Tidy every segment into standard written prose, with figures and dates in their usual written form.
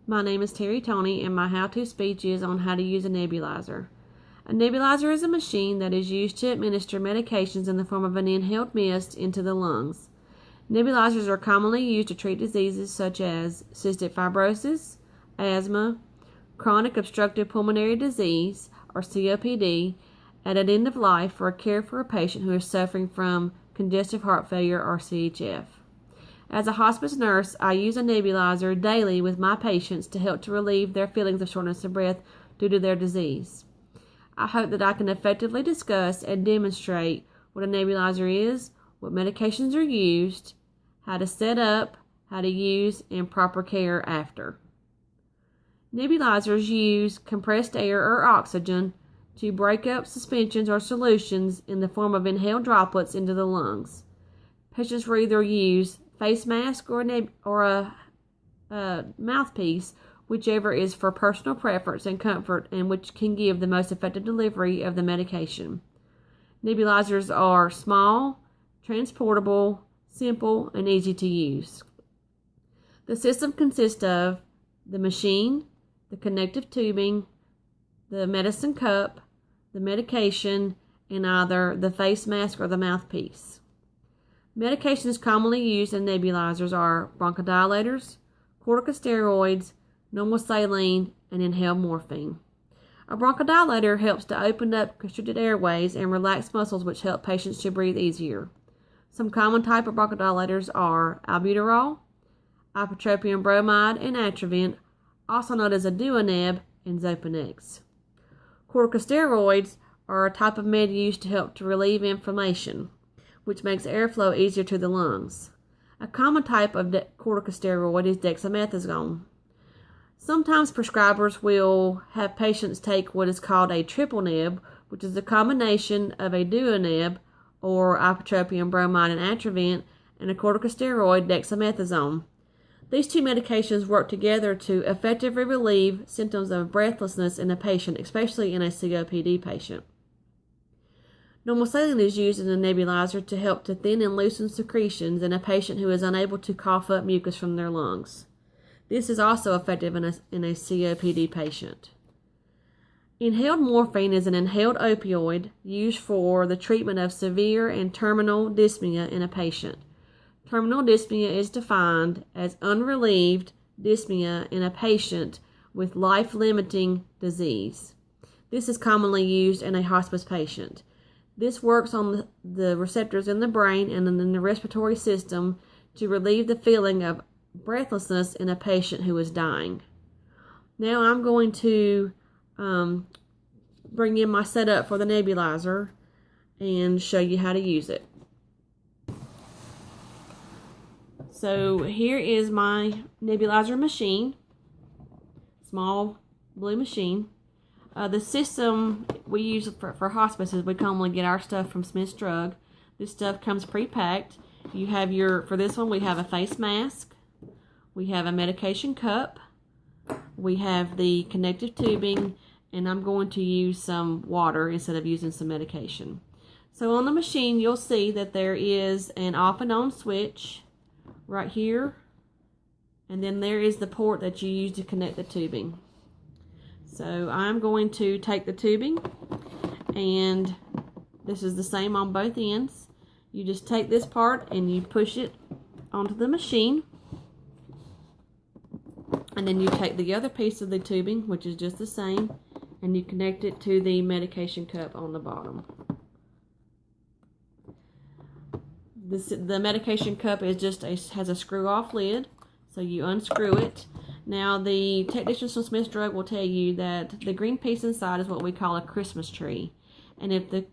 My name is Terry Tony, and my how-to speech is on how to use a nebulizer. A nebulizer is a machine that is used to administer medications in the form of an inhaled mist into the lungs. Nebulizers are commonly used to treat diseases such as cystic fibrosis, asthma, chronic obstructive pulmonary disease, or COPD, at an end of life, or care for a patient who is suffering from congestive heart failure or CHF. As a hospice nurse, I use a nebulizer daily with my patients to help to relieve their feelings of shortness of breath due to their disease. I hope that I can effectively discuss and demonstrate what a nebulizer is, what medications are used, how to set up, how to use, and proper care after. Nebulizers use compressed air or oxygen to break up suspensions or solutions in the form of inhaled droplets into the lungs. Patients will either use face mask or a mouthpiece, whichever is for personal preference and comfort, and which can give the most effective delivery of the medication. Nebulizers are small, transportable, simple, and easy to use. The system consists of the machine, the connective tubing, the medicine cup, the medication, and either the face mask or the mouthpiece. Medications commonly used in nebulizers are bronchodilators, corticosteroids, normal saline, and inhaled morphine. A bronchodilator helps to open up constricted airways and relax muscles, which help patients to breathe easier. Some common type of bronchodilators are albuterol, ipratropium bromide, and Atrovent, also known as Aduaneb and Xopenex. Corticosteroids are a type of med used to help to relieve inflammation, which makes airflow easier to the lungs. A common type of corticosteroid is dexamethasone. Sometimes prescribers will have patients take what is called a triple neb, which is a combination of Aduaneb or ipratropium bromide and Atrovent and a corticosteroid, dexamethasone. These two medications work together to effectively relieve symptoms of breathlessness in a patient, especially in a COPD patient. Normal saline is used in a nebulizer to help to thin and loosen secretions in a patient who is unable to cough up mucus from their lungs. This is also effective in a COPD patient. Inhaled morphine is an inhaled opioid used for the treatment of severe and terminal dyspnea in a patient. Terminal dyspnea is defined as unrelieved dyspnea in a patient with life-limiting disease. This is commonly used in a hospice patient. This works on the receptors in the brain and in the respiratory system to relieve the feeling of breathlessness in a patient who is dying. Now I'm going to bring in my setup for the nebulizer and show you how to use it. So here is my nebulizer machine, small blue machine. The system we use for hospices, we commonly get our stuff from Smith's Drug. This stuff comes pre-packed. You have for this one, we have a face mask. We have a medication cup. We have the connective tubing, and I'm going to use some water instead of using some medication. So on the machine, you'll see that there is an off and on switch right here, and then there is the port that you use to connect the tubing. So I'm going to take the tubing, and this is the same on both ends. You just take this part and you push it onto the machine, and then you take the other piece of the tubing, which is just the same, and you connect it to the medication cup on the bottom. The medication cup is has a screw-off lid, so you unscrew it. Now, the technicians from Smith's Drug will tell you that the green piece inside is what we call a Christmas tree. And if the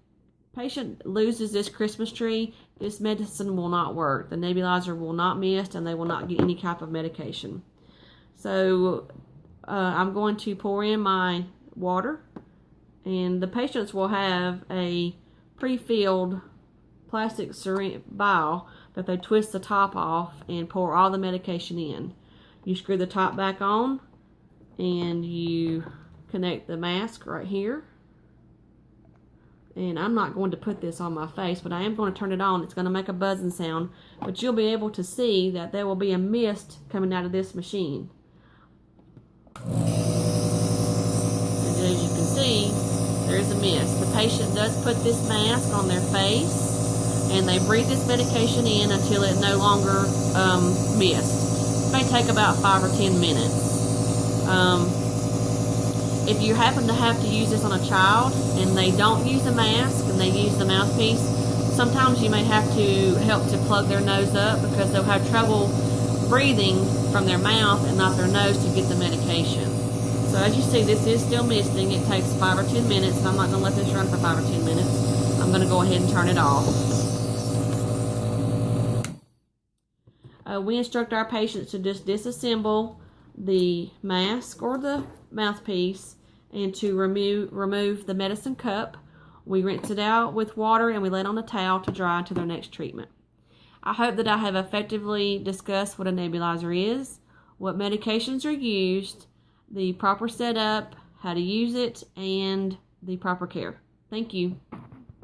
patient loses this Christmas tree, this medicine will not work. The nebulizer will not mist, and they will not get any type of medication. So, I'm going to pour in my water, and the patients will have a pre-filled plastic syringe vial that they twist the top off and pour all the medication in. You screw the top back on, and you connect the mask right here. And I'm not going to put this on my face, but I am going to turn it on. It's going to make a buzzing sound, but you'll be able to see that there will be a mist coming out of this machine. see, there's a mist. The patient does put this mask on their face, and they breathe this medication in until it no longer mist. It may take about 5 or 10 minutes. If you happen to have to use this on a child and they don't use a mask and they use the mouthpiece, sometimes you may have to help to plug their nose up because they'll have trouble breathing from their mouth and not their nose to get the medication. So as you see, this is still misting. It takes 5 or 10 minutes, and I'm not going to let this run for 5 or 10 minutes. I'm going to go ahead and turn it off. We instruct our patients to just disassemble the mask or the mouthpiece and to remove the medicine cup. We rinse it out with water and we lay it on a towel to dry until their next treatment. I hope that I have effectively discussed what a nebulizer is, what medications are used, the proper setup, how to use it, and the proper care. Thank you.